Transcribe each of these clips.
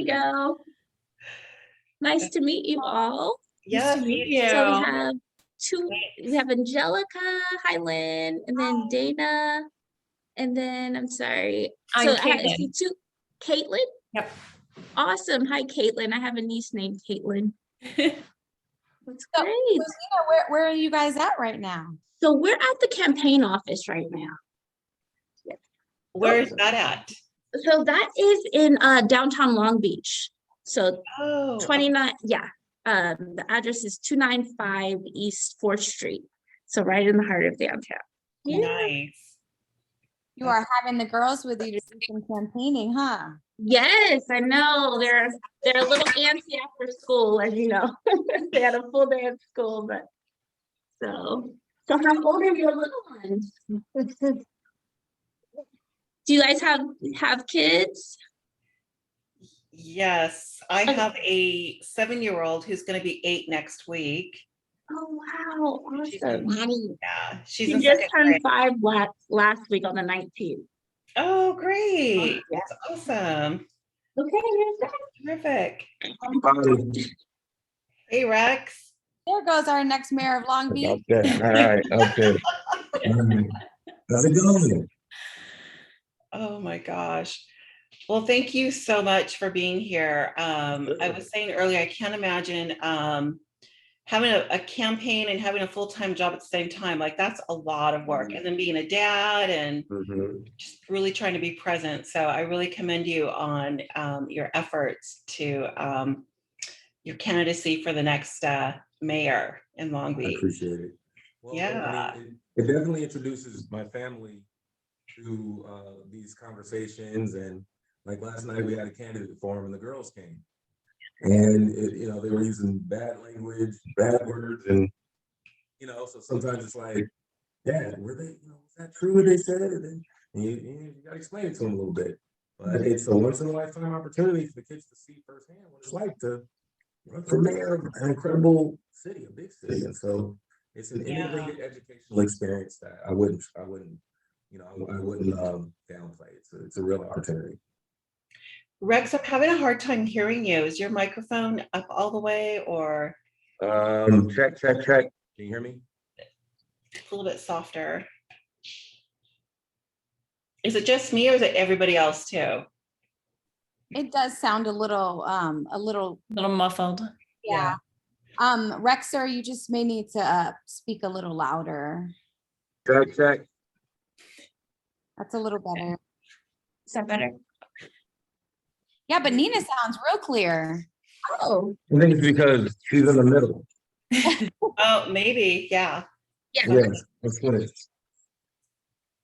go. Nice to meet you all. Yes, meet you. So we have Angelica, hi Lynn, and then Dana, and then I'm sorry. I'm I see two. Caitlin? Yep. Awesome. Hi, Caitlin. I have a niece named Caitlin. That's So, great. Where are you guys at right now? So we're at the campaign office right now. Where is that at? So that is in downtown Long Beach. So 29, yeah. The address is 295 East 4th Street. So right in the heart of downtown. Yeah. Nice. You are having the girls with you to do some campaigning, huh? Yes, I know. They're a little antsy after school, as you know. They had a full day of school, but so how old are your little ones? Do you guys have kids? Yes, I have a 7-year-old who's going to be 8 next week. Oh wow, awesome. She's she just turned 5 last week on the 19th. Oh, great. That's awesome. Okay, terrific. Hey, Rex. There goes our next mayor of Long Beach. Okay. All right. Okay. How's it going? Oh my gosh. Well, thank you so much for being here. I was saying earlier, I can't imagine having a campaign and having a full-time job at the same time. Like, that's a lot of work. And then being a dad and just really trying to be present. So I really commend you on your efforts to your candidacy for the next mayor in Long Beach. I appreciate it. Well, yeah. I mean, it definitely introduces my family to these conversations. And like last night, we had a candidate forum and the girls came. And they were using bad language, bad words, and so sometimes it's like, Dad, were they, was that true what they said? And you got to explain it to them a little bit. But it's a once in a lifetime opportunity for the kids to see firsthand what it's like to run for mayor of an incredible city, a big city. And so it's an integrated educational experience that I wouldn't downplay. It's a real opportunity. Rex, I'm having a hard time hearing you. Is your microphone up all the way or? Check. Can you hear me? It's a little bit softer. Is it just me or is it everybody else too? It does sound a little muffled. Yeah. Rex, sir, you just may need to speak a little louder. Check. That's a little better. Is that better? Yeah, but Nina sounds real clear. Oh. I think it's because she's in the middle. Oh, maybe. Yeah. Yeah. That's what it is.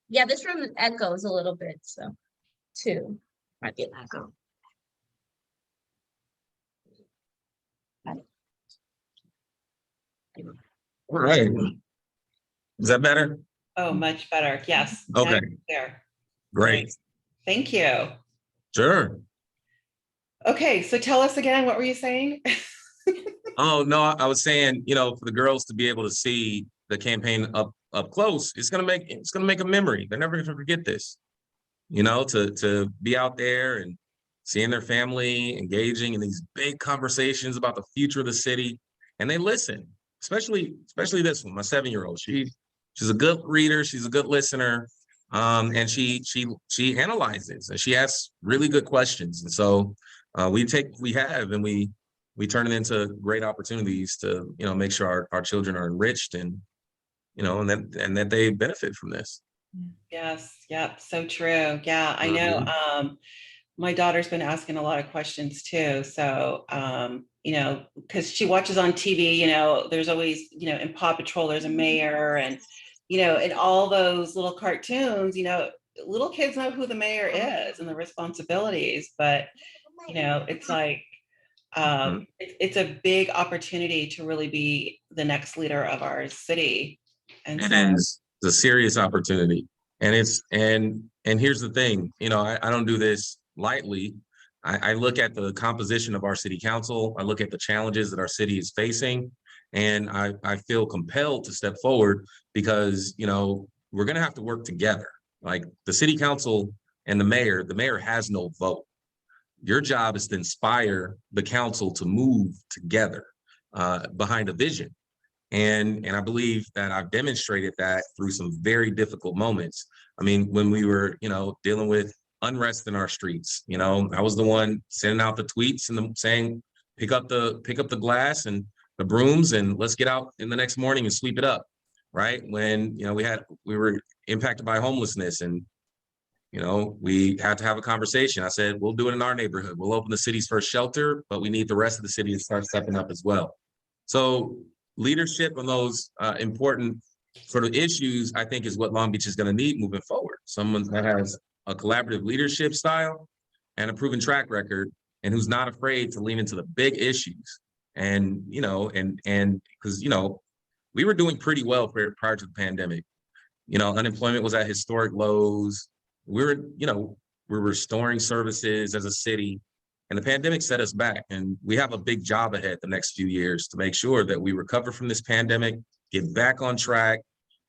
Yeah, this room echoes a little bit, so too. Might be an echo. All right. Is that better? Oh, much better. Yes. Okay. There. Great. Thank you. Sure. Okay, so tell us again, what were you saying? Oh, no, I was saying, for the girls to be able to see the campaign up close, it's gonna make a memory. They're never gonna forget this. To be out there and seeing their family engaging in these big conversations about the future of the city, and they listen, especially this one, my 7-year-old. She's a good reader, she's a good listener, and she analyzes and she asks really good questions. And so we turn it into great opportunities to make sure our children are enriched and that they benefit from this. Yes. Yep. So true. Yeah, I know. My daughter's been asking a lot of questions too. So, because she watches on TV, there's always, in Paw Patrol, there's a mayor and, in all those little cartoons, little kids know who the mayor is and the responsibilities, but, it's like, it's a big opportunity to really be the next leader of our city. And it is a serious opportunity. And here's the thing, I don't do this lightly. I look at the composition of our city council. I look at the challenges that our city is facing, and I feel compelled to step forward because, we're going to have to work together. Like the city council and the mayor has no vote. Your job is to inspire the council to move together behind a vision. And I believe that I've demonstrated that through some very difficult moments. I mean, when we were, dealing with unrest in our streets, I was the one sending out the tweets and saying, pick up the glass and the brooms and let's get out in the next morning and sweep it up. Right. When, we were impacted by homelessness and, we had to have a conversation. I said, we'll do it in our neighborhood. We'll open the city's first shelter, but we need the rest of the city to start stepping up as well. So leadership on those important sort of issues, I think, is what Long Beach is going to need moving forward. Someone that has a collaborative leadership style and a proven track record, and who's not afraid to lean into the big issues. And because we were doing pretty well prior to the pandemic. Unemployment was at historic lows. We're restoring services as a city. And the pandemic set us back, and we have a big job ahead the next few years to make sure that we recover from this pandemic, get back on track,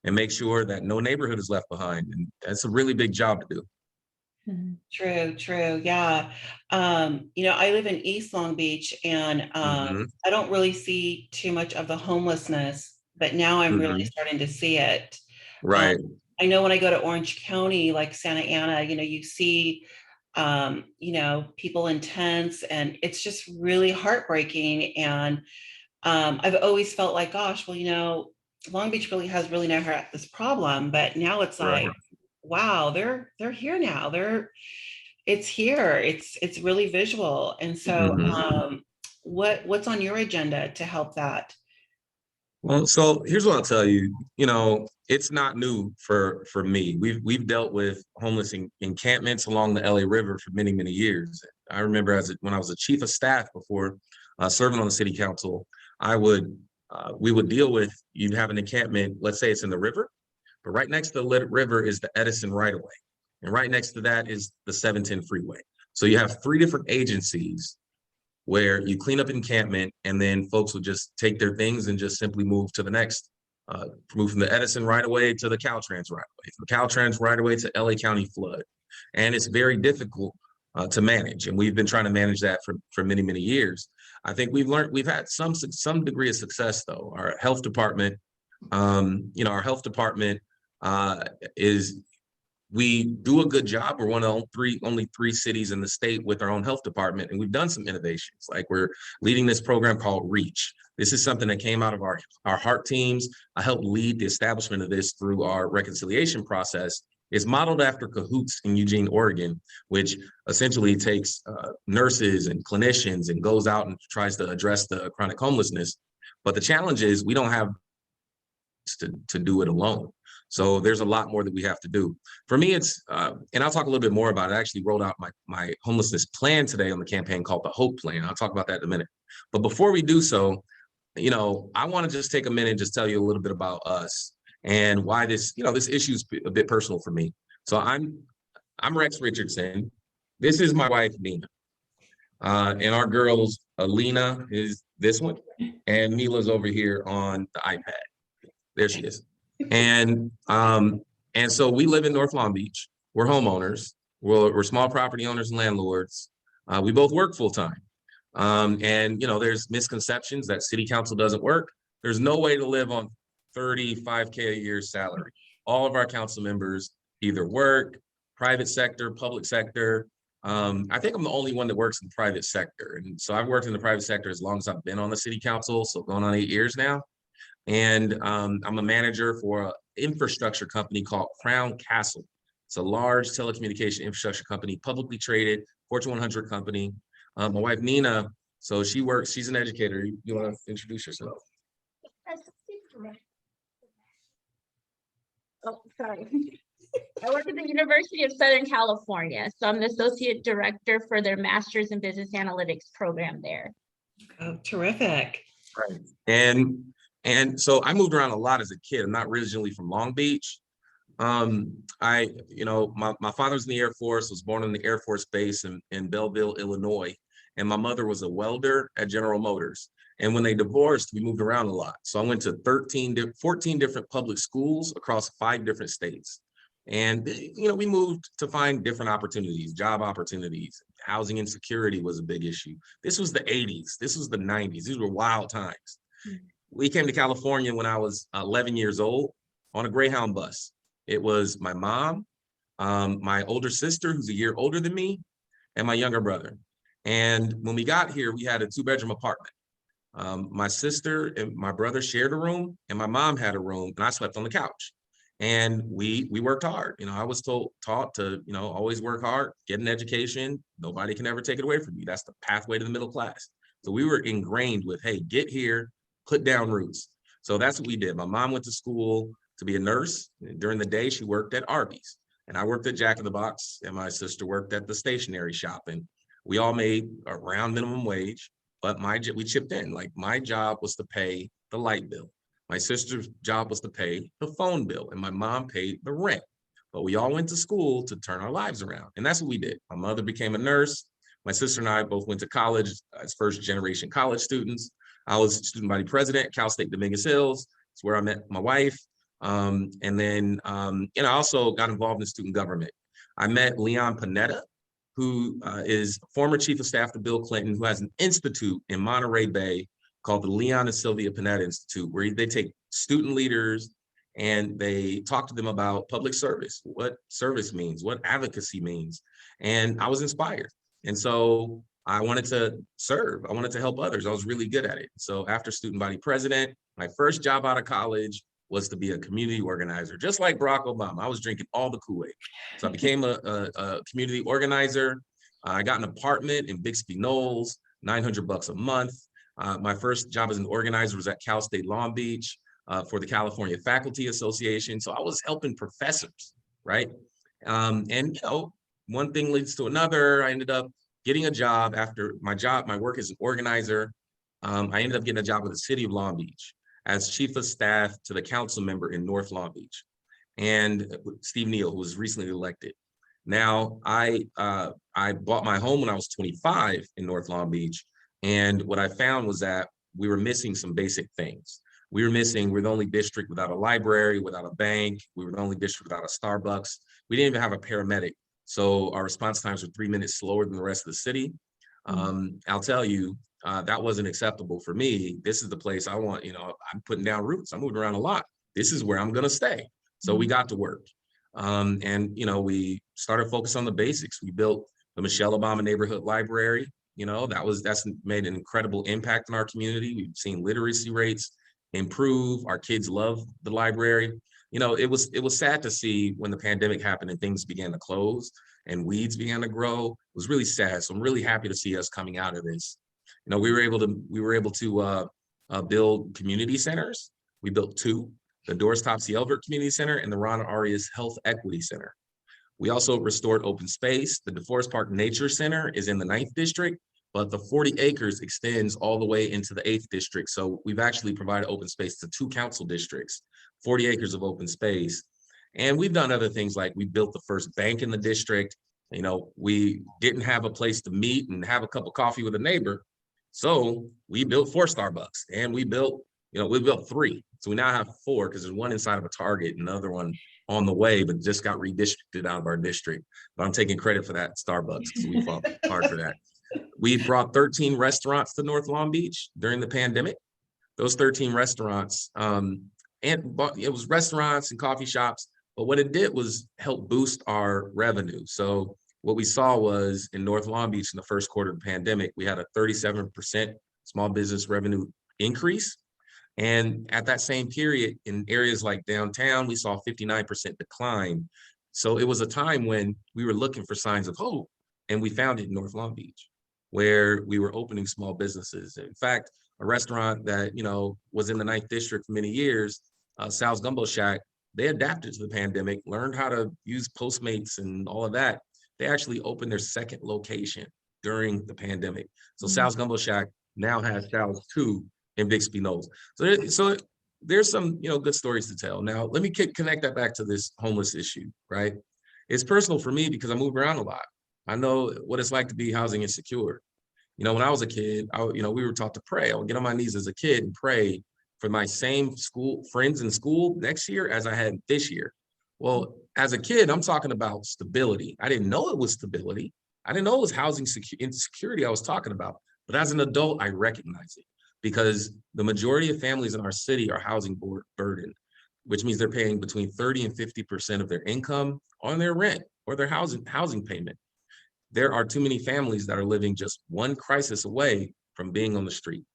and make sure that no neighborhood is left behind. And that's a really big job to do. True. Yeah. I live in East Long Beach, and I don't really see too much of the homelessness, but now I'm really starting to see it. Right. I know when I go to Orange County, like Santa Ana, you see people in tents, and it's just really heartbreaking. And I've always felt like, gosh, well, Long Beach really never had this problem, but now it's like, wow, they're here now. It's here. It's really visual. And so what's on your agenda to help that? Well, so here's what I'll tell you. It's not new for me. We've dealt with homeless encampments along the LA River for many, many years. I remember when I was a chief of staff before serving on the city council, we would deal with, you'd have an encampment, let's say it's in the river, but right next to the river is the Edison right-of-way. And right next to that is the 710 freeway. So you have 3 different agencies where you clean up encampment, and then folks will just take their things and just simply move to the next, move from the Edison right-of-way to the Caltrans right-of-way, from Caltrans right-of-way to LA County flood. And it's very difficult to manage. And we've been trying to manage that for many, many years. I think we've had some degree of success though. Our health department, we do a good job. We're one of only 3 cities in the state with our own health department, and we've done some innovations. Like we're leading this program called REACH. This is something that came out of our heart teams. I helped lead the establishment of this through our reconciliation process. It's modeled after Cahoots in Eugene, Oregon, which essentially takes nurses and clinicians and goes out and tries to address the chronic homelessness. But the challenge is we don't have to do it alone. So there's a lot more that we have to do. For me, it's, and I'll talk a little bit more about it. I actually rolled out my homelessness plan today on the campaign called the Hope Plan. I'll talk about that in a minute. But before we do so, I want to just take a minute and just tell you a little bit about us and why this issue is a bit personal for me. So I'm Rex Richardson. This is my wife, Nina. And our girls, Alina is this one, and Mila's over here on the iPad. There she is. And so we live in North Long Beach. We're homeowners. We're small property owners and landlords. We both work full time. And there's misconceptions that city council doesn't work. There's no way to live on $35K a year salary. All of our council members either work, private sector, public sector. I think I'm the only one that works in the private sector. And so I've worked in the private sector as long as I've been on the city council, so going on 8 years now. And I'm a manager for an infrastructure company called Crown Castle. It's a large telecommunication infrastructure company, publicly traded, Fortune 100 company. My wife, Nina, so she's an educator. You want to introduce yourself? Oh, sorry. I work at the University of Southern California. So I'm the associate director for their master's in business analytics program there. Oh, terrific. Right. And so I moved around a lot as a kid. I'm not originally from Long Beach. My father's in the Air Force, was born in the Air Force Base in Belleville, Illinois. And my mother was a welder at General Motors. And when they divorced, we moved around a lot. So I went to 14 different public schools across 5 different states. And, you know, we moved to find different opportunities, job opportunities. Housing insecurity was a big issue. This was the 80s. This was the 90s. These were wild times. We came to California when I was 11 years old on a Greyhound bus. It was my mom, my older sister, who's a year older than me, and my younger brother. And when we got here, we had a 2-bedroom apartment. My sister and my brother shared a room, and my mom had a room, and I slept on the couch. And we worked hard. You know, I was taught to, you know, always work hard, get an education. Nobody can ever take it away from you. That's the pathway to the middle class. So we were ingrained with, hey, get here, put down roots. So that's what we did. My mom went to school to be a nurse. During the day, she worked at Arby's, and I worked at Jack in the Box, and my sister worked at the stationery shop. And we all made around minimum wage, but we chipped in. Like, my job was to pay the light bill. My sister's job was to pay the phone bill, and my mom paid the rent. But we all went to school to turn our lives around. And that's what we did. My mother became a nurse. My sister and I both went to college as first generation college students. I was student body president at Cal State Dominguez Hills. It's where I met my wife. And then I also got involved in student government. I met Leon Panetta, who is former chief of staff to Bill Clinton, who has an institute in Monterey Bay called the Leon and Sylvia Panetta Institute, where they take student leaders and they talk to them about public service, what service means, what advocacy means. And I was inspired. And so I wanted to serve. I wanted to help others. I was really good at it. So after student body president, my first job out of college was to be a community organizer, just like Barack Obama. I was drinking all the Kool-Aid. So I became a community organizer. I got an apartment in Bixby Knolls, $900 a month. My first job as an organizer was at Cal State Long Beach for the California Faculty Association. So I was helping professors, right? And, you know, one thing leads to another. I ended up getting a job after my work as an organizer. I ended up getting a job with the city of Long Beach as chief of staff to the council member in North Long Beach, and Steve Neal, who was recently elected. Now, I bought my home when I was 25 in North Long Beach. And what I found was that we were missing some basic things. We're the only district without a library, without a bank. We were the only district without a Starbucks. We didn't even have a paramedic. So our response times were 3 minutes slower than the rest of the city. I'll tell you, that wasn't acceptable for me. This is the place I want, you know, I'm putting down roots. I moved around a lot. This is where I'm gonna stay. So we got to work. And, you know, we started focus on the basics. We built the Michelle Obama Neighborhood Library. You know, that's made an incredible impact in our community. We've seen literacy rates improve. Our kids love the library. You know, it was sad to see when the pandemic happened and things began to close and weeds began to grow. It was really sad. So I'm really happy to see us coming out of this. You know, we were able to build community centers. We built 2, the Doris Topsy Elbert Community Center and the Ron Arias Health Equity Center. We also restored open space. The DeForest Park Nature Center is in the 9th district, but the 40 acres extends all the way into the 8th district. So we've actually provided open space to 2 council districts, 40 acres of open space. And we've done other things, like we built the first bank in the district. You know, we didn't have a place to meet and have a cup of coffee with a neighbor. So we built 4 Starbucks, and we built 3. So we now have 4, because there's one inside of a Target and another one on the way, but just got redistricted out of our district. But I'm taking credit for that Starbucks, because we fought hard for that. We brought 13 restaurants to North Long Beach during the pandemic. Those 13 restaurants, and it was restaurants and coffee shops, but what it did was help boost our revenue. So what we saw was in North Long Beach in the first quarter of the pandemic, we had a 37% small business revenue increase. And at that same period, in areas like downtown, we saw 59% decline. So it was a time when we were looking for signs of hope, and we found it in North Long Beach, where we were opening small businesses. In fact, a restaurant that, you know, was in the 9th district for many years, Sal's Gumbo Shack, they adapted to the pandemic, learned how to use Postmates and all of that. They actually opened their 2nd location during the pandemic. So Sal's Gumbo Shack now has Sal's 2 in Bixby Knolls. So there's some, you know, good stories to tell. Now, let me connect that back to this homeless issue, right? It's personal for me because I moved around a lot. I know what it's like to be housing insecure. You know, when I was a kid, we were taught to pray. I would get on my knees as a kid and pray for my same school friends in school next year as I had this year. Well, as a kid, I'm talking about stability. I didn't know it was stability. I didn't know it was housing insecurity I was talking about. But as an adult, I recognize it because the majority of families in our city are housing burdened, which means they're paying between 30 and 50% of their income on their rent or their housing payment. There are too many families that are living just one crisis away from being on the street.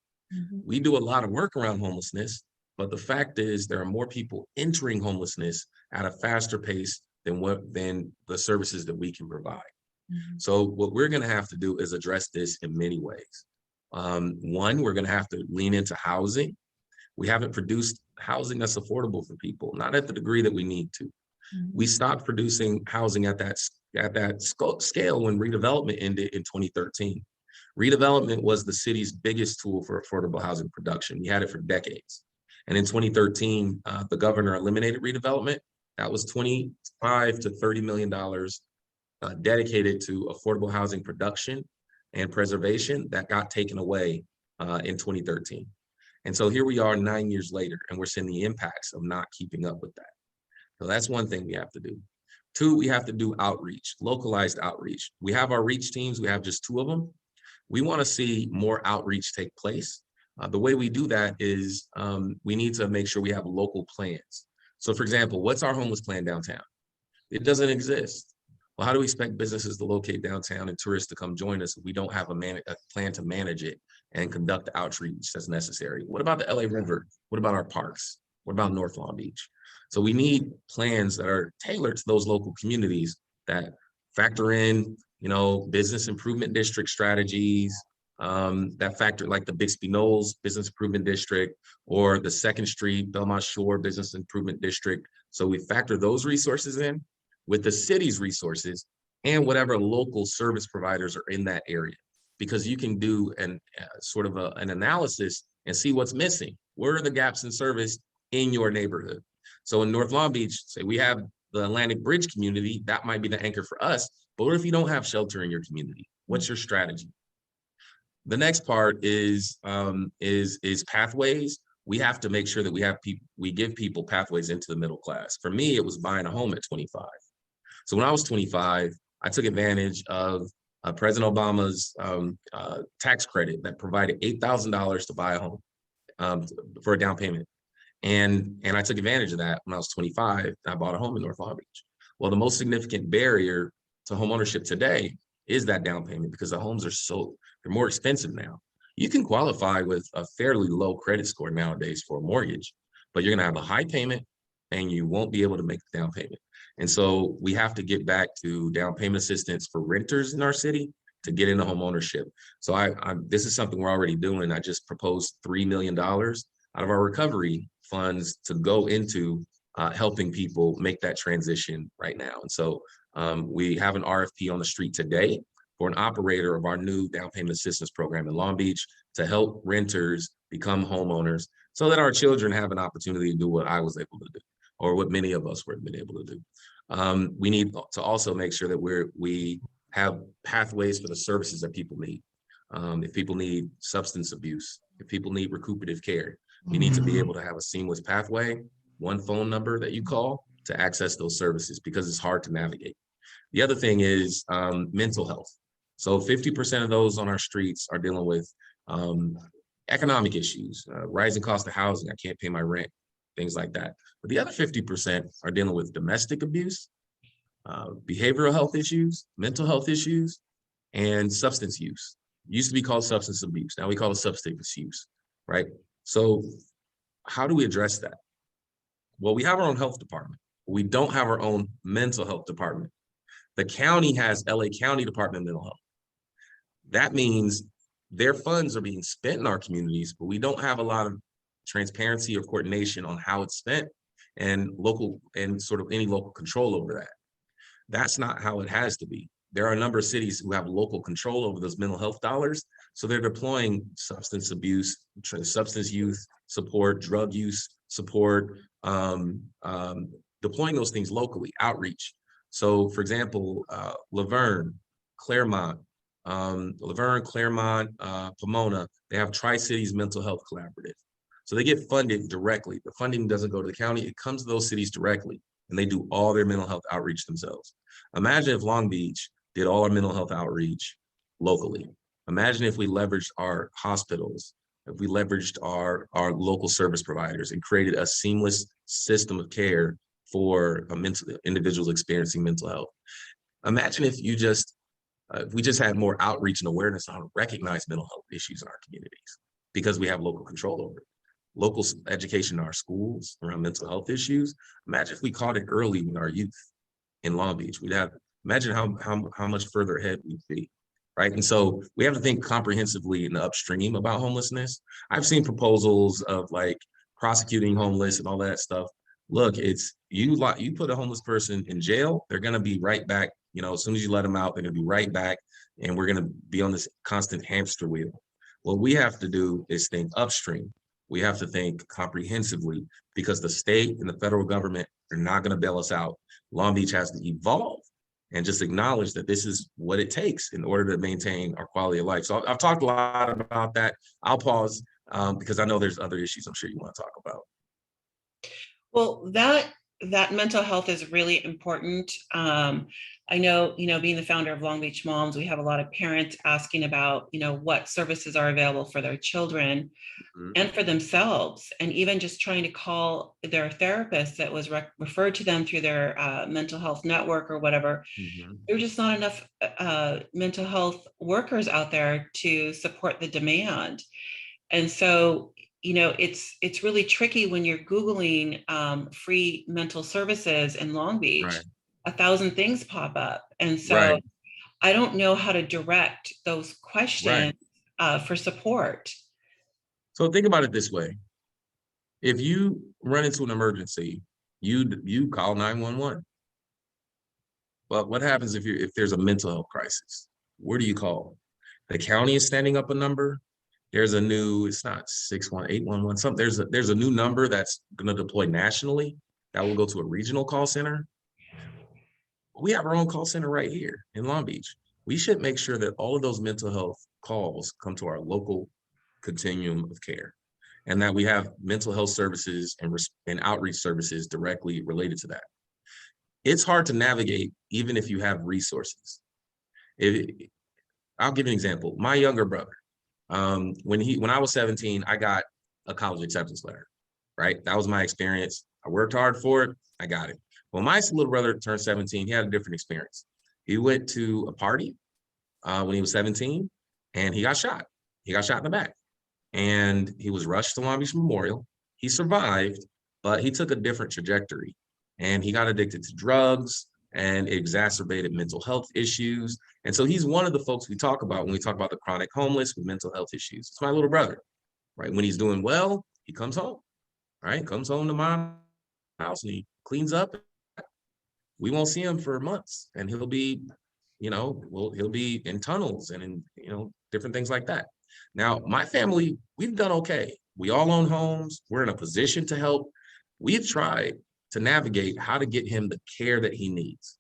We do a lot of work around homelessness, but the fact is there are more people entering homelessness at a faster pace than the services that we can provide. So what we're going to have to do is address this in many ways. One, we're going to have to lean into housing. We haven't produced housing that's affordable for people, not at the degree that we need to. We stopped producing housing at that scale when redevelopment ended in 2013. Redevelopment was the city's biggest tool for affordable housing production. We had it for decades. And in 2013, the governor eliminated redevelopment. That was $25 to $30 million dedicated to affordable housing production and preservation that got taken away in 2013. And so here we are 9 years later, and we're seeing the impacts of not keeping up with that. So that's one thing we have to do. Two, we have to do outreach, localized outreach. We have our reach teams, we have just 2 of them. We want to see more outreach take place. The way we do that is we need to make sure we have local plans. So for example, what's our homeless plan downtown? It doesn't exist. Well, how do we expect businesses to locate downtown and tourists to come join us if we don't have a plan to manage it and conduct the outreach that's necessary? What about the LA River? What about our parks? What about North Long Beach? So we need plans that are tailored to those local communities that factor in, business improvement district strategies, that factor like the Bixby Knolls Business Improvement District or the 2nd Street Belmont Shore Business Improvement District. So we factor those resources in with the city's resources and whatever local service providers are in that area, because you can do an analysis and see what's missing. Where are the gaps in service in your neighborhood? So in North Long Beach, say we have the Atlantic Bridge community, that might be the anchor for us. But what if you don't have shelter in your community? What's your strategy? The next part is pathways. We have to make sure that we give people pathways into the middle class. For me, it was buying a home at 25. So when I was 25, I took advantage of President Obama's tax credit that provided $8,000 to buy a home for a down payment. And I took advantage of that when I was 25. I bought a home in North Long Beach. Well, the most significant barrier to home ownership today is that down payment, because the homes they're more expensive now. You can qualify with a fairly low credit score nowadays for a mortgage, but you're gonna have a high payment and you won't be able to make the down payment. And so we have to get back to down payment assistance for renters in our city to get into home ownership. So this is something we're already doing. I just proposed $3 million out of our recovery funds to go into helping people make that transition right now. And so we have an RFP on the street today for an operator of our new down payment assistance program in Long Beach to help renters become homeowners so that our children have an opportunity to do what I was able to do, or what many of us were been able to do. We need to also make sure that we have pathways for the services that people need. If people need substance abuse, if people need recuperative care, we need to be able to have a seamless pathway, one phone number that you call to access those services, because it's hard to navigate. The other thing is mental health. So 50% of those on our streets are dealing with economic issues, rising cost of housing, I can't pay my rent, things like that. But the other 50% are dealing with domestic abuse, behavioral health issues, mental health issues, and substance use. It used to be called substance abuse. Now we call it substance use, right? So how do we address that? Well, we have our own health department. We don't have our own mental health department. The county has LA County Department of Mental Health. That means their funds are being spent in our communities, but we don't have a lot of transparency or coordination on how it's spent and sort of any local control over that. That's not how it has to be. There are a number of cities who have local control over those mental health dollars. So they're deploying substance abuse, substance use support, drug use support, deploying those things locally, outreach. So for example, Laverne, Claremont, Pomona, they have Tri-Cities Mental Health Collaborative. So they get funded directly. The funding doesn't go to the county, it comes to those cities directly. and they do all their mental health outreach themselves. Imagine if Long Beach did all our mental health outreach locally. Imagine if we leveraged our hospitals, if we leveraged our local service providers and created a seamless system of care for individuals experiencing mental health. Imagine if you just, if we just had more outreach and awareness on how to recognize mental health issues in our communities, because we have local control over it. Local education in our schools around mental health issues. Imagine if we caught it early with our youth in Long Beach. We'd have, imagine how much further ahead we'd be, right? And so we have to think comprehensively in the upstream about homelessness. I've seen proposals of like prosecuting homeless and all that stuff. Look, it's you put a homeless person in jail, they're gonna be right back. You know, as soon as you let them out, they're gonna be right back, and we're gonna be on this constant hamster wheel. What we have to do is think upstream. We have to think comprehensively, because the state and the federal government are not going to bail us out. Long Beach has to evolve and just acknowledge that this is what it takes in order to maintain our quality of life. So I've talked a lot about that. I'll pause because I know there's other issues I'm sure you want to talk about. Well, that mental health is really important. I know, being the founder of Long Beach Moms, we have a lot of parents asking about, what services are available for their children and for themselves, and even just trying to call their therapist that was referred to them through their mental health network or whatever. There are just not enough mental health workers out there to support the demand. And so, it's really tricky when you're Googling free mental services in Long Beach. Right. 1,000 things pop up. And so Right. I don't know how to direct those questions for support. So think about it this way. If you run into an emergency, you call 911. But what happens if there's a mental health crisis? Where do you call? The county is standing up a number. There's a new, it's not 61811, something. There's a new number that's going to deploy nationally that will go to a regional call center. We have our own call center right here in Long Beach. We should make sure that all of those mental health calls come to our local continuum of care, and that we have mental health services and outreach services directly related to that. It's hard to navigate even if you have resources. I'll give you an example. My younger brother, when I was 17, I got a college acceptance letter, right? That was my experience. I worked hard for it. I got it. When my little brother turned 17, he had a different experience. He went to a party when he was 17, and he got shot. He got shot in the back, and he was rushed to Long Beach Memorial. He survived, but he took a different trajectory, and he got addicted to drugs, and it exacerbated mental health issues. And so he's one of the folks we talk about when we talk about the chronic homeless with mental health issues. It's my little brother, right? When he's doing well, he comes home, right? Comes home to my house and he cleans up. We won't see him for months, and he'll be, he'll be in tunnels and in, different things like that. Now, my family, we've done okay. We all own homes. We're in a position to help. We've tried to navigate how to get him the care that he needs.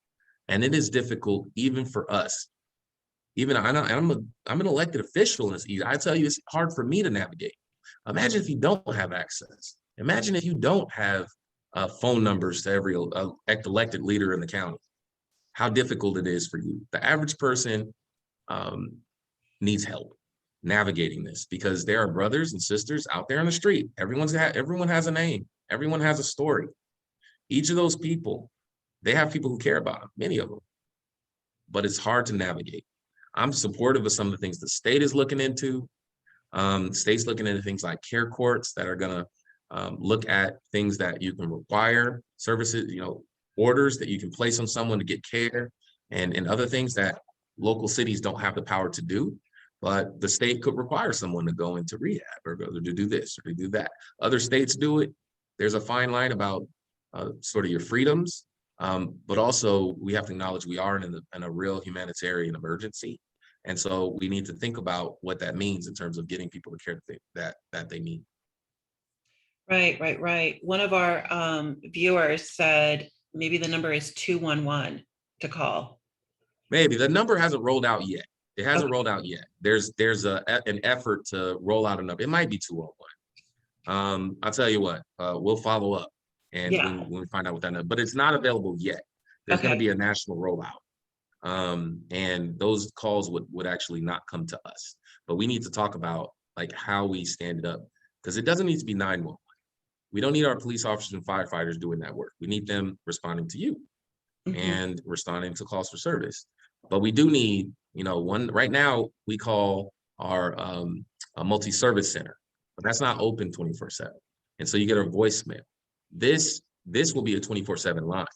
And it is difficult even for us. Even I'm an elected official, and I tell you, it's hard for me to navigate. Imagine if you don't have access. Imagine if you don't have phone numbers to every elected leader in the county. How difficult it is for you. The average person needs help navigating this, because there are brothers and sisters out there on the street. Everyone has a name. Everyone has a story. Each of those people, they have people who care about them, many of them. But it's hard to navigate. I'm supportive of some of the things the state is looking into. State's looking into things like care courts that are going to look at things that you can require services, orders that you can place on someone to get care, and other things that local cities don't have the power to do. But the state could require someone to go into rehab or to do this or to do that. Other states do it. There's a fine line about sort of your freedoms, but also we have to acknowledge we are in a real humanitarian emergency. And so we need to think about what that means in terms of getting people the care that they need. Right. One of our viewers said maybe the number is 211 to call. Maybe the number hasn't rolled out yet. It hasn't rolled out yet. There's an effort to roll out a number. It might be 201. I'll tell you what, we'll follow up And when we find out what that is, but it's not available yet. There's going to be a national rollout. And those calls would actually not come to us, but we need to talk about like how we stand it up, because it doesn't need to be 911. We don't need our police officers and firefighters doing that work. We need them responding to you and responding to calls for service. But we do need, one right now we call our a multi-service center, but that's not open 24/7. And so you get a voicemail. This will be a 24/7 line.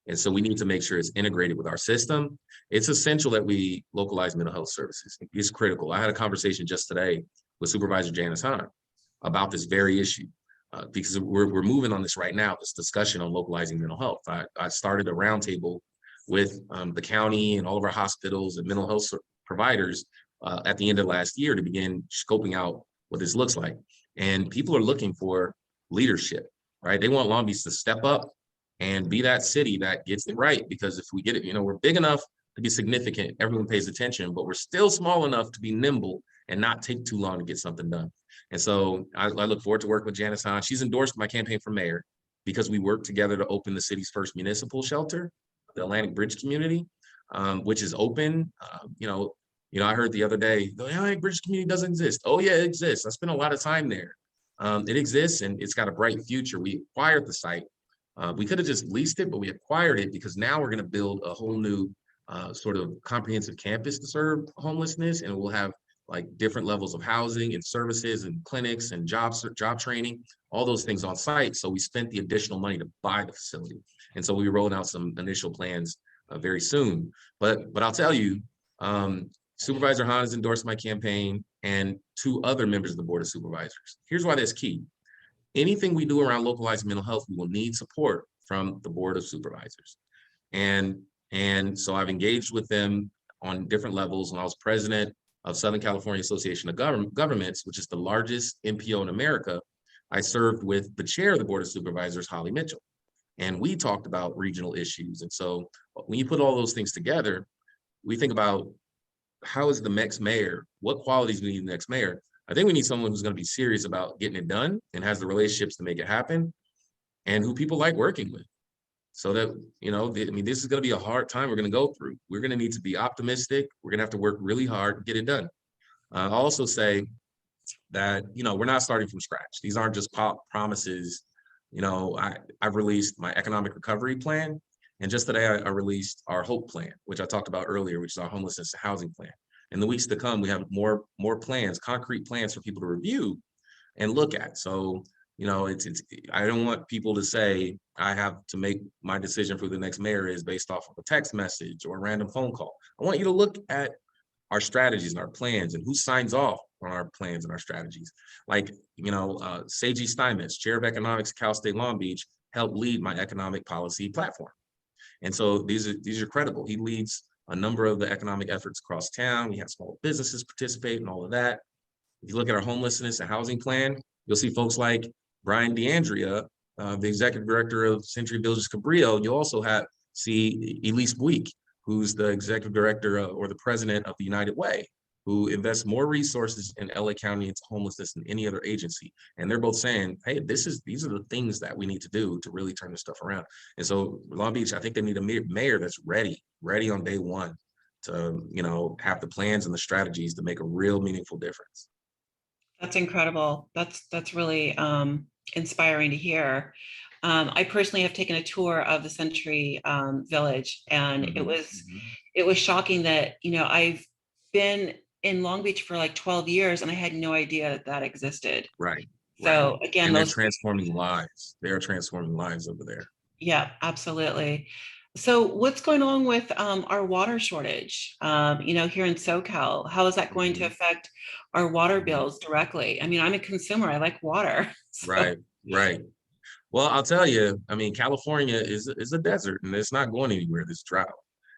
And so we need to make sure it's integrated with our system. It's essential that we localize mental health services. It's critical. I had a conversation just today with Supervisor Janice Hahn about this very issue, because we're moving on this right now, this discussion on localizing mental health. I started a roundtable with the county and all of our hospitals and mental health providers at the end of last year to begin scoping out what this looks like. And people are looking for leadership, right? They want Long Beach to step up and be that city that gets it right. Because if we get it, we're big enough to be significant, everyone pays attention, but we're still small enough to be nimble and not take too long to get something done. And so I look forward to working with Janice Hahn. She's endorsed my campaign for mayor because we worked together to open the city's first municipal shelter, the Atlantic Bridge community, which is open. I heard the other day, the Atlantic Bridge community doesn't exist. Oh yeah, it exists. I spent a lot of time there. It exists and it's got a bright future. We acquired the site. We could have just leased it, but we acquired it because now we're going to build a whole new sort of comprehensive campus to serve homelessness, and we'll have like different levels of housing and services and clinics and job training, all those things on site. So we spent the additional money to buy the facility, and so we're rolling out some initial plans very soon. But I'll tell you, Supervisor Hahn has endorsed my campaign and 2 other members of the Board of Supervisors. Here's why that's key. Anything we do around localized mental health, we will need support from the Board of Supervisors. And so I've engaged with them on different levels. When I was president of Southern California Association of Governments, which is the largest NPO in America, I served with the chair of the Board of Supervisors, Holly Mitchell. And we talked about regional issues. And so when you put all those things together, we think about how is the next mayor, what qualities we need in the next mayor. I think we need someone who's going to be serious about getting it done and has the relationships to make it happen, and who people like working with. So that, this is going to be a hard time we're going to go through. We're going to need to be optimistic. We're going to have to work really hard to get it done. I'll also say that, we're not starting from scratch. These aren't just promises. I've released my economic recovery plan. And just today I released our HOPE plan, which I talked about earlier, which is our homelessness and housing plan. In the weeks to come, we have more plans, concrete plans for people to review and look at. So, I don't want people to say I have to make my decision for the next mayor is based off of a text message or a random phone call. I want you to look at our strategies and our plans and who signs off on our plans and our strategies. Like, Seiji Steinmetz, chair of economics, Cal State Long Beach, helped lead my economic policy platform. And so these are credible. He leads a number of the economic efforts across town. We have small businesses participate in all of that. If you look at our homelessness and housing plan, you'll see folks like Brian DeAndrea, the executive director of Century Villages Cabrillo. You'll also see Elise Buick, who's the executive director or the president of the United Way, who invests more resources in LA County into homelessness than any other agency. And they're both saying, hey, these are the things that we need to do to really turn this stuff around. And so Long Beach, I think they need a mayor that's ready on day one to, have the plans and the strategies to make a real meaningful difference. That's incredible. That's really inspiring to hear. I personally have taken a tour of the Century Village, and it was shocking that, I've been in Long Beach for like 12 years and I had no idea that existed. Right. So again, they're transforming lives. They're transforming lives over there. Yeah, absolutely. So what's going on with our water shortage, here in SoCal? How is that going to affect our water bills directly? I mean, I'm a consumer. I like water. So. Right. Well, I'll tell you, California is a desert and it's not going anywhere, this drought.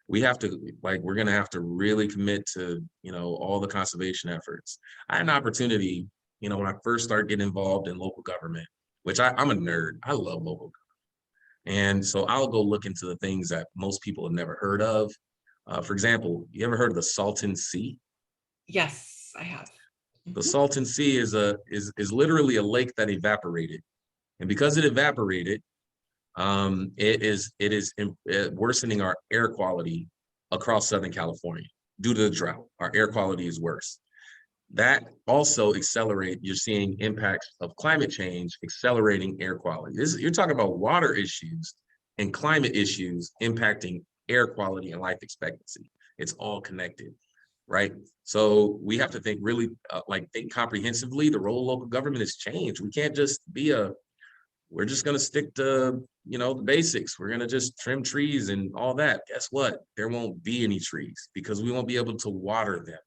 We have to, we're going to have to really commit to, all the conservation efforts. I had an opportunity, when I first started getting involved in local government, which I'm a nerd. I love local government. And so I'll go look into the things that most people have never heard of. For example, you ever heard of the Salton Sea? Yes, I have. The Salton Sea is literally a lake that evaporated. And because it evaporated, it is worsening our air quality across Southern California due to the drought. Our air quality is worse. That also you're seeing impacts of climate change accelerating air quality. You're talking about water issues and climate issues impacting air quality and life expectancy. It's all connected, right? So we have to think really think comprehensively. The role of local government has changed. We can't just be we're just going to stick to, the basics. We're going to just trim trees and all that. Guess what? There won't be any trees because we won't be able to water them.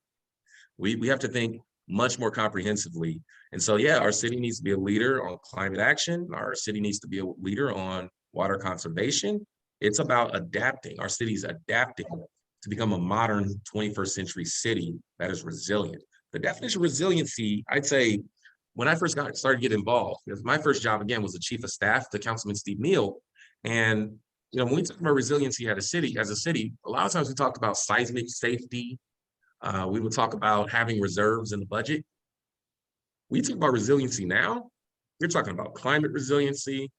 We have to think much more comprehensively. And so, yeah, our city needs to be a leader on climate action. Our city needs to be a leader on water conservation. It's about adapting. Our city's adapting to become a modern 21st century city that is resilient. The definition of resiliency, I'd say, when I first started getting involved, because my first job, again, was the chief of staff to Councilman Steve Neal. And, when we talk about resiliency as a city, a lot of times we talked about seismic safety. We would talk about having reserves in the budget. We talk about resiliency now. You're talking about climate resiliency.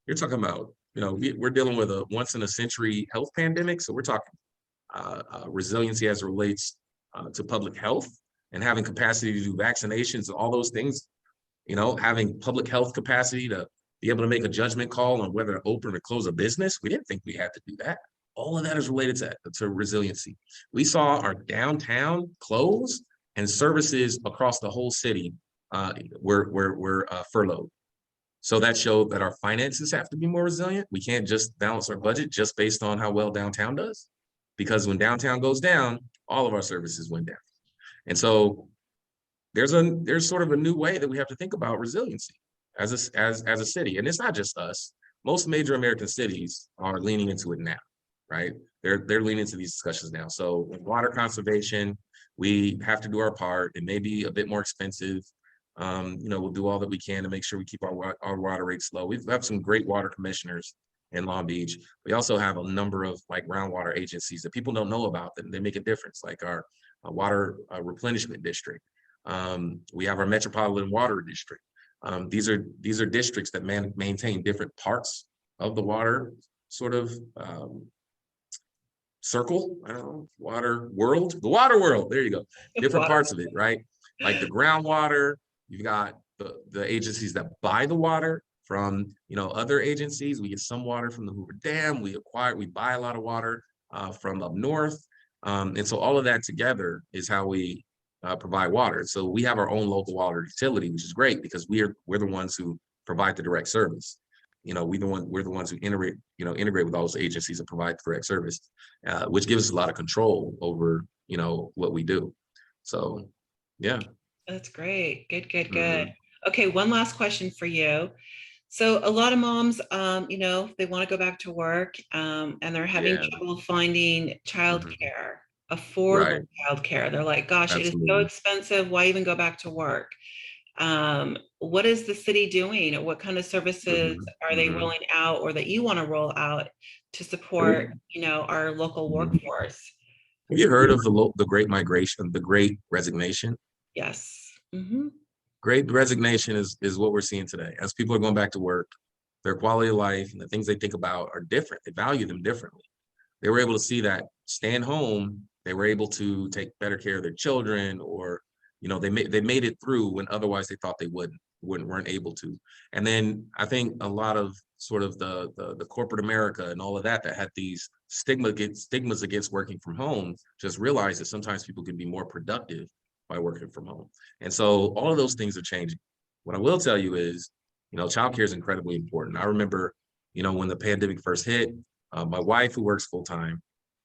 You're talking about, we're dealing with a once in a century health pandemic. So we're talking resiliency as it relates to public health and having capacity to do vaccinations and all those things, having public health capacity to be able to make a judgment call on whether to open or close a business. We didn't think we had to do that. All of that is related to resiliency. We saw our downtown close and services across the whole city were furloughed. So that showed that our finances have to be more resilient. We can't just balance our budget just based on how well downtown does, because when downtown goes down, all of our services went down. And so there's sort of a new way that we have to think about resiliency as a city. And it's not just us. Most major American cities are leaning into it now, right? They're leaning into these discussions now. So with water conservation, we have to do our part. It may be a bit more expensive. We'll do all that we can to make sure we keep our water rates low. We have some great water commissioners in Long Beach. We also have a number of groundwater agencies that people don't know about that they make a difference, like our water replenishment district. We have our metropolitan water district. These are districts that maintain different parts of the water sort of circle. I don't know, the water world. There you go. Different parts of it, right? Like the groundwater. You've got the agencies that buy the water from other agencies. We get some water from the Hoover Dam. We buy a lot of water from up north. And so all of that together is how we provide water. So we have our own local water utility, which is great because we're the ones who provide the direct service. We're the ones who integrate with all those agencies and provide direct service, which gives us a lot of control over what we do. So yeah. That's great. Good. Mm-hmm. Okay, one last question for you. So a lot of moms, they want to go back to work and they're having trouble finding childcare, affordable childcare. They're like, gosh, Absolutely. It is so expensive. Why even go back to work? What is the city doing? What kind of services are they rolling out or that you want to roll out to support, our local workforce? Have you heard of the Great Migration, the Great Resignation? Yes. Mm-hmm. Great resignation is what we're seeing today. As people are going back to work, their quality of life and the things they think about are different. They value them differently. They were able to see that staying home, they were able to take better care of their children, or they made it through when otherwise they thought they weren't able to. And then I think a lot of sort of the corporate America and all of that had these stigmas against working from home, just realized that sometimes people can be more productive by working from home. And so all of those things are changing. What I will tell you is, childcare is incredibly important. I remember, when the pandemic first hit, my wife, who works full-time,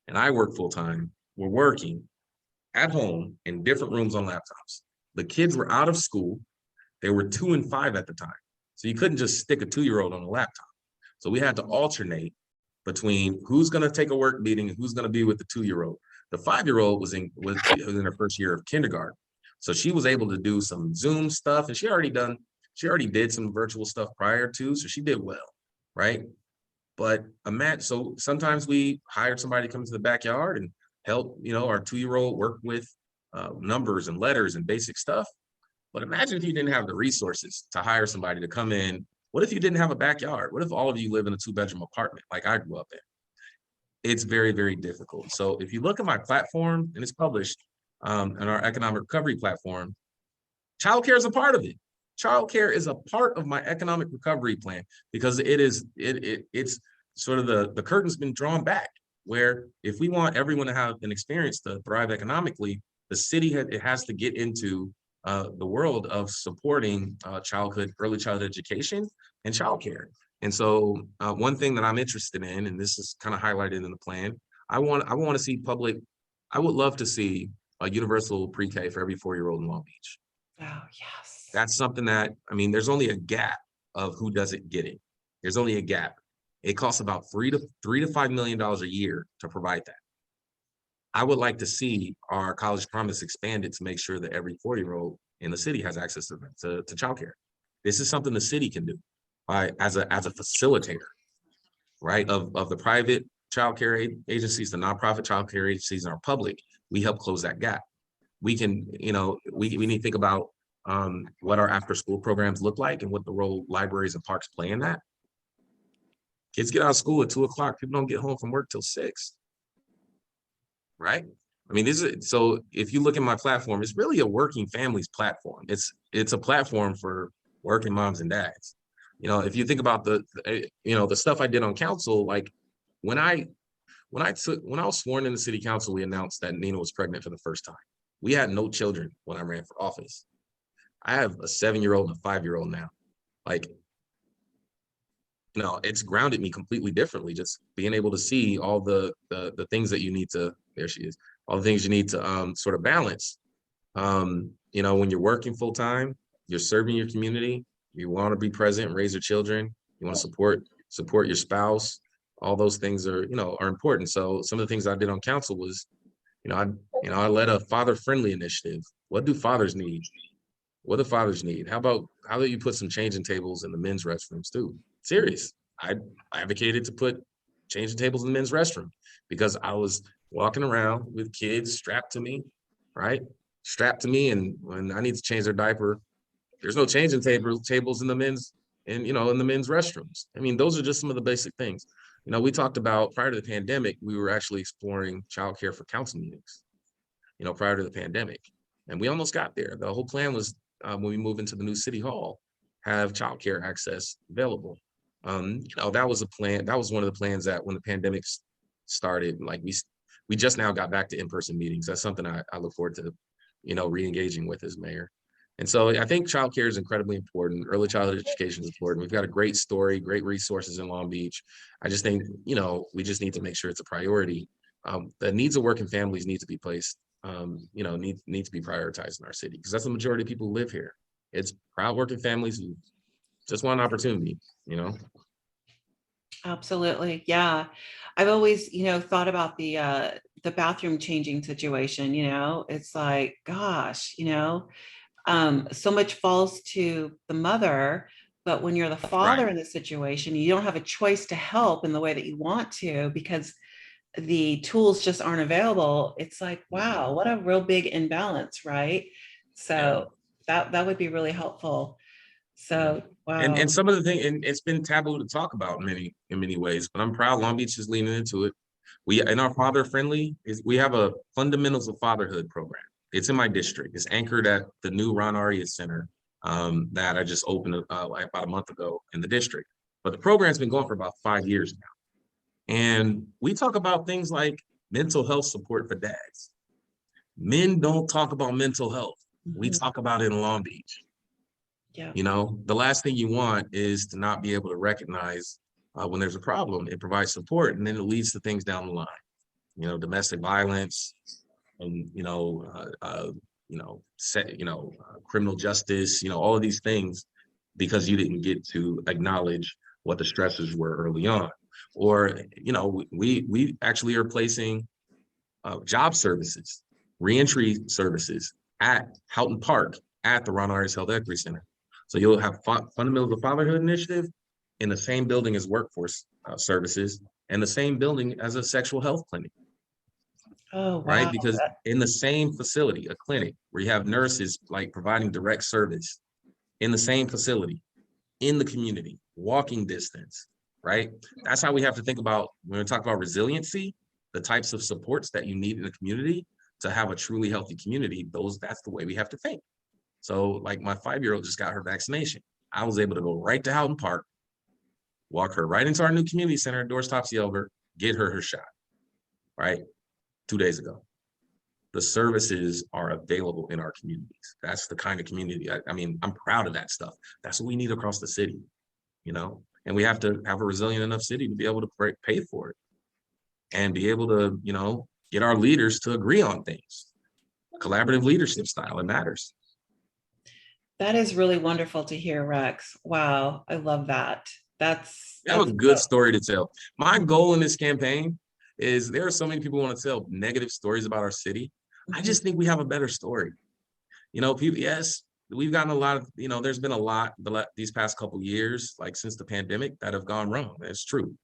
and I work full-time, were working at home in different rooms on laptops. The kids were out of school. They were 2 and 5 at the time. So you couldn't just stick a 2-year-old on a laptop. So we had to alternate between who's going to take a work meeting and who's going to be with the 2-year-old. The 5-year-old was in her first year of kindergarten. So she was able to do some Zoom stuff, and she already did some virtual stuff prior to, so she did well, right? But imagine, so sometimes we hired somebody to come to the backyard and help, our 2-year-old work with numbers and letters and basic stuff. But imagine if you didn't have the resources to hire somebody to come in What if you didn't have a backyard? What if all of you live in a 2-bedroom apartment like I grew up in? It's very, very difficult. So if you look at my platform, and it's published in our economic recovery platform, childcare is a part of it. Childcare is a part of my economic recovery plan because it's sort of the curtain's been drawn back, where if we want everyone to have an experience to thrive economically, the city has to get into the world of supporting early childhood education and childcare. And so one thing that I'm interested in, and this is kind of highlighted in the plan, I want to see I would love to see a universal pre-K for every 4-year-old in Long Beach. Oh, yes. That's something that, I mean, there's only a gap of who doesn't get it. There's only a gap. It costs about $3 to $5 million a year to provide that. I would like to see our College Promise expanded to make sure that every 4-year-old in the city has access to childcare. This is something the city can do as a facilitator, right? Of the private childcare agencies, the nonprofit childcare agencies, and our public. We help close that gap. We can, we need to think about what our after-school programs look like and what the role libraries and parks play in that. Kids get out of school at 2 o'clock. People don't get home from work till 6. Right? I mean, so if you look at my platform, it's really a working families platform. It's a platform for working moms and dads. If you think about the stuff I did on council, like when I was sworn in the city council, we announced that Nina was pregnant for the first time. We had no children when I ran for office. I have a 7-year-old and a 5-year-old now. Like, it's grounded me completely differently. Just being able to see all the things that you need to, there she is, all the things you need to sort of balance. When you're working full time, you're serving your community, you want to be present and raise your children, you want to support your spouse. All those things are important. So some of the things I did on council was, I led a father-friendly initiative. What do fathers need? What do fathers need? How about you put some changing tables in the men's restrooms too? Serious. I advocated to put changing tables in the men's restroom because I was walking around with kids strapped to me, right? Strapped to me, and when I need to change their diaper, there's no changing tables in the men's in the men's restrooms. I mean, those are just some of the basic things. We talked about prior to the pandemic, we were actually exploring childcare for council meetings, prior to the pandemic. And we almost got there. The whole plan was when we move into the new city hall, have childcare access available. That was a plan. That was one of the plans that when the pandemic started, like we just now got back to in-person meetings. That's something I look forward to, re-engaging with as mayor. And so I think childcare is incredibly important. Early childhood education is important. We've got a great story, great resources in Long Beach. I just think, we just need to make sure it's a priority. The needs of working families need to be placed, need to be prioritized in our city because that's the majority of people who live here. It's proud working families who just want an opportunity, Absolutely. Yeah. I've always, thought about the bathroom changing situation, it's like, gosh, so much falls to the mother, but when you're the father in the situation, you don't have a choice to help in the way that you want to because the tools just aren't available. It's like, wow, what a real big imbalance, right? So that would be really helpful. So wow. And some of the things, and it's been taboo to talk about in many ways, but I'm proud Long Beach is leaning into it. We in our we have a Fundamentals of Fatherhood program. It's in my district. It's anchored at the new Ron Arias Center that I just opened about a month ago in the district. But the program's been going for about 5 years now. And we talk about things like mental health support for dads. Men don't talk about mental health. We talk about it in Long Beach. Yeah. The last thing you want is to not be able to recognize when there's a problem and provide support, and then it leads to things down the line. Domestic violence, and criminal justice. All of these things because you didn't get to acknowledge what the stressors were early on, or we actually are placing job services, reentry services at Houghton Park at the Ron Arias Health Equity Center. So you'll have Fundamentals of Fatherhood initiative in the same building as workforce services and the same building as a sexual health clinic. Oh, wow. Right? Because in the same facility, a clinic where you have nurses like providing direct service in the same facility, in the community, walking distance, right? That's how we have to think about when we talk about resiliency, the types of supports that you need in the community to have a truly healthy community. That's the way we have to think. So like my 5-year-old just got her vaccination. I was able to go right to Houghton Park, walk her right into our new community center, doors Topsy Elbert, get her shot, right? 2 days ago. The services are available in our communities. That's the kind of community, I mean, I'm proud of that stuff. That's what we need across the city, you know? And we have to have a resilient enough city to be able to pay for it and be able to, you know, get our leaders to agree on things. Collaborative leadership style, it matters. That is really wonderful to hear, Rex. Wow, I love that. That's I have a good story to tell. My goal in this campaign is there are so many people who want to tell negative stories about our city. I just think we have a better story. You know, people, yes, we've gotten a lot of, you know, there's been a lot these past couple of years, like since the pandemic, that have gone wrong. That's true.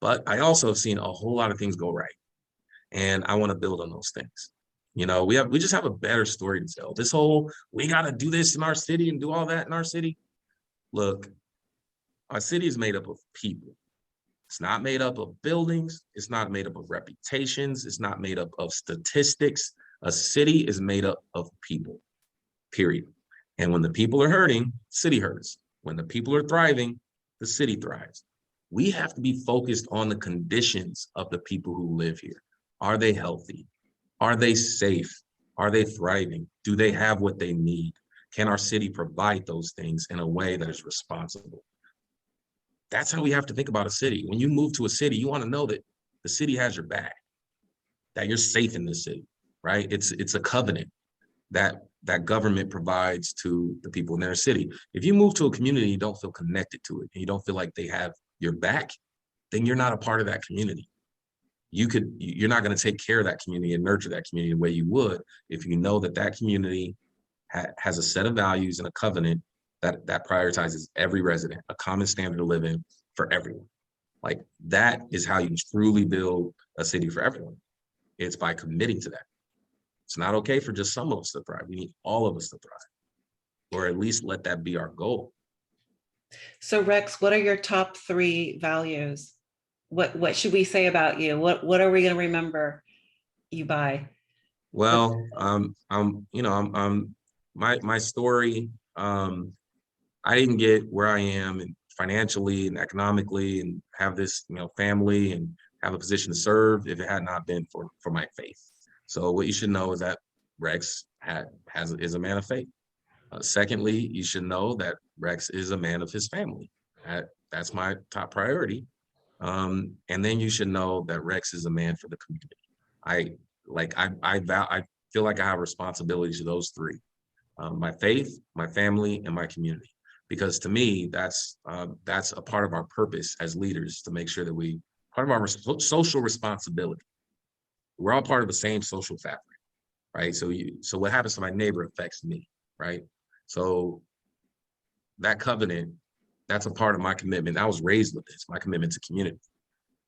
But I also have seen a whole lot of things go right. And I want to build on those things. You know, we just have a better story to tell. This whole, we got to do this in our city and do all that in our city. Look, our city is made up of people. It's not made up of buildings. It's not made up of reputations. It's not made up of statistics. A city is made up of people, period. And when the people are hurting, city hurts. When the people are thriving, the city thrives. We have to be focused on the conditions of the people who live here. Are they healthy? Are they safe? Are they thriving? Do they have what they need? Can our city provide those things in a way that is responsible? That's how we have to think about a city. When you move to a city, you want to know that the city has your back, that you're safe in the city, right? It's a covenant that government provides to the people in their city. If you move to a community and you don't feel connected to it, and you don't feel like they have your back, then you're not a part of that community. You're not going to take care of that community and nurture that community the way you would if you know that that community has a set of values and a covenant that prioritizes every resident, a common standard of living for everyone. Like that is how you truly build a city for everyone. It's by committing to that. It's not okay for just some of us to thrive. We need all of us to thrive, or at least let that be our goal. So Rex, what are your top 3 values? What should we say about you? What are we going to remember you by? Well, my story, I didn't get where I am and financially and economically and have this, family and have a position to serve if it had not been for my faith. So what you should know is that Rex is a man of faith. Secondly, you should know that Rex is a man of his family. That's my top priority. And then you should know that Rex is a man for the community. I feel like I have responsibilities to those 3, my faith, my family, and my community. Because to me, that's a part of our purpose as leaders, to make sure that part of our social responsibility. We're all part of the same social fabric, right? So what happens to my neighbor affects me, right? So that covenant, that's a part of my commitment. I was raised with this, my commitment to community.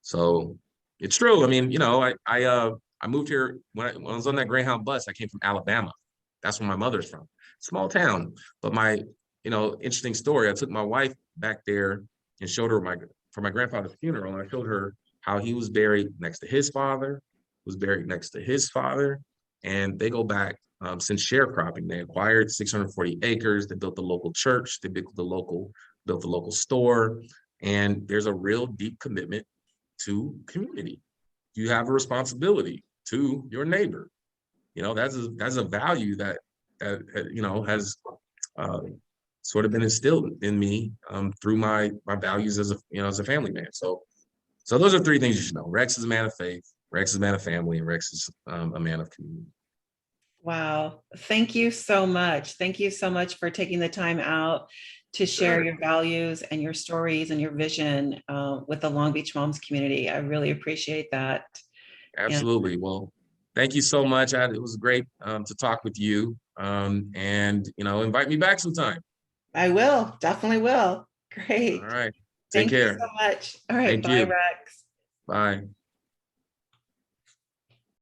So it's true. I mean, I moved here when I was on that Greyhound bus. I came from Alabama. That's where my mother's from. Small town, but my interesting story. I took my wife back there and showed her for my grandfather's funeral. And I showed her how he was buried next to his father, was buried next to his father. And they go back since sharecropping. They acquired 640 acres. They built the local church. They built the local store. And there's a real deep commitment to community. You have a responsibility to your neighbor. That's a value that has sort of been instilled in me through my values as a family man. So those are 3 things you should know. Rex is a man of faith, Rex is a man of family, and Rex is a man of community. Wow. Thank you so much. Thank you so much for taking the time out to share your values and your stories and your vision with the Long Beach Moms community. I really appreciate that. Absolutely. Well, thank you so much. It was great to talk with you, and invite me back sometime. I will, definitely will. Great. All right. Thank Take care. you so much. All right. Thank Bye, you. Rex. Bye.